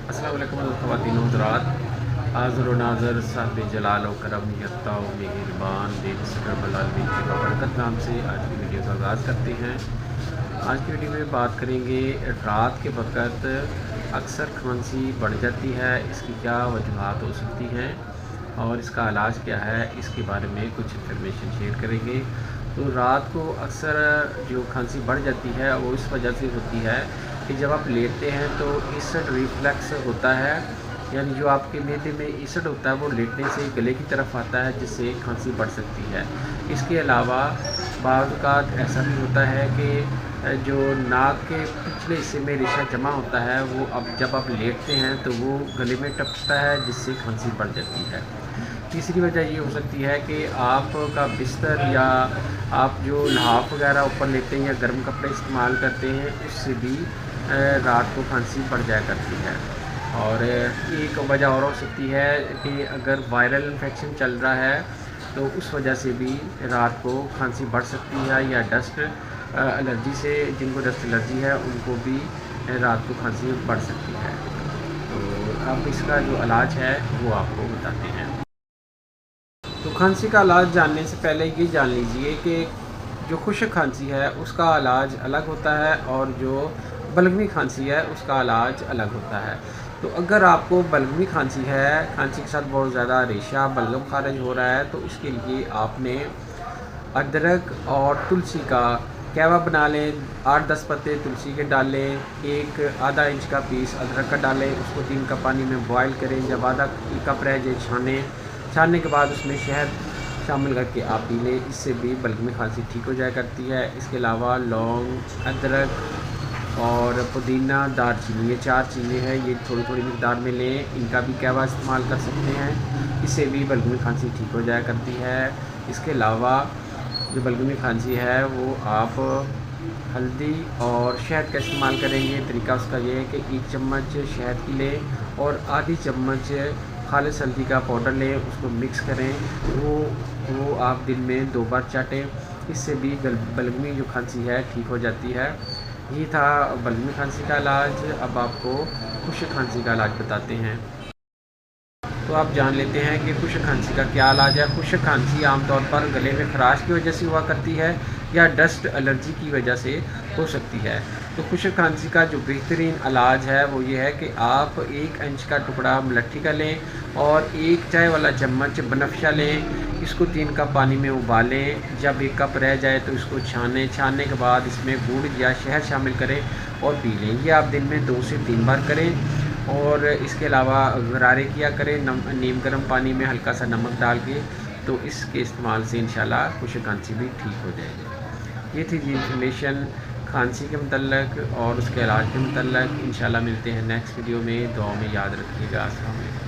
अस्सलाम वालेकुम ख़वातीन हज़रात। हाज़िर व नाज़िर साहिब जलाल व करम यत्ता व मेहरबान बेनसर आलमीन की बरकत नाम से आज की वीडियो का आगाज़ करते हैं। आज की वीडियो में बात करेंगे रात के वक़्त अक्सर खांसी बढ़ जाती है, इसकी क्या वजूहात हो सकती हैं और इसका इलाज क्या है, इसके बारे में कुछ इन्फॉर्मेशन शेयर करेंगे। तो रात को अक्सर जो खांसी बढ़ जाती है वो इस वजह से होती है कि जब आप लेटते हैं तो ईसड रिफ्लेक्स होता है, यानी जो आपके मैदे में ईसड होता है वो लेटने से गले की तरफ आता है, जिससे खांसी बढ़ सकती है। इसके अलावा बाज़ औक़ात ऐसा भी होता है कि जो नाक के पिछले हिस्से में रेशा जमा होता है वो अब जब आप लेटते हैं तो वो गले में टपकता है, जिससे खांसी बढ़ जाती है। तीसरी वजह ये हो सकती है कि आपका बिस्तर या आप जो लिहाफ़ वगैरह ऊपर लेते हैं या गर्म कपड़े इस्तेमाल करते हैं, उससे भी रात को खांसी बढ़ जाया करती है। और एक वजह और हो सकती है कि अगर वायरल इन्फेक्शन चल रहा है तो उस वजह से भी रात को खांसी बढ़ सकती है, या डस्ट एलर्जी से, जिनको डस्ट एलर्जी है उनको भी रात को खांसी बढ़ सकती है। तो अब इसका जो इलाज है वो आपको बताते हैं। तो खांसी का इलाज जानने से पहले ये जान लीजिए कि जो खुश्क खांसी है उसका इलाज अलग होता है और जो बलगमी खांसी है उसका इलाज अलग होता है। तो अगर आपको बलगमी खांसी है, खांसी के साथ बहुत ज़्यादा रेशा बलगम खारिज हो रहा है, तो इसके लिए आपने अदरक और तुलसी का कहवा बना लें। 8-10 पत्ते तुलसी के डालें, एक आधा इंच का पीस अदरक का डालें, उसको 3 कप पानी में बॉयल करें। जब आधा कप रह जाए छानने के बाद उसमें शहद शामिल करके आप पी लें, इससे भी बलगमी खांसी ठीक हो जाया करती है। इसके अलावा लौंग, अदरक और पुदीना, दालचीनी, ये 4 चीज़ें हैं, ये थोड़ी थोड़ी मिकदार में लें। इनका भी कहवा इस्तेमाल कर सकते हैं, इससे भी बलगमी खांसी ठीक हो जाया करती है। इसके अलावा जो बलगमी खांसी है वो आप हल्दी और शहद का इस्तेमाल करेंगे। तरीका उसका ये है कि 1 चम्मच शहद की लें और आधी चम्मच खालिस हल्दी का पाउडर लें, उसको मिक्स करें। वो आप दिन में 2 बार चाटें, इससे भी बलगमी जो खांसी है ठीक हो जाती है। ये था बलगमी खांसी का इलाज। अब आपको खुश्क खांसी का इलाज बताते हैं। तो आप जान लेते हैं कि खुश्क खांसी का क्या इलाज है। खुश्क खांसी आमतौर पर गले में खराश की वजह से हुआ करती है या डस्ट एलर्जी की वजह से हो सकती है। तो खुश्क खांसी का जो बेहतरीन इलाज है वो ये है कि आप 1 इंच का टुकड़ा मुलट्ठी का लें और 1 चाय वाला चम्मच बनफशा लें। इसको 3 कप पानी में उबालें। जब 1 कप रह जाए तो इसको छानने के बाद इसमें गुड़ या शहद शामिल करें और पी लें। ये आप दिन में 2 से 3 बार करें। और इसके अलावा गरारे किया करें नीम गर्म पानी में हल्का सा नमक डाल के, तो इसके इस्तेमाल से इंशाल्लाह खुश्क खांसी भी ठीक हो जाएगी। ये थी जी इन्फॉर्मेशन खांसी के मतलब और उसके इलाज के मतलब। इंशाल्लाह मिलते हैं नेक्स्ट वीडियो में। दुआ में याद रखिएगा। अस्सलाम वालेकुम।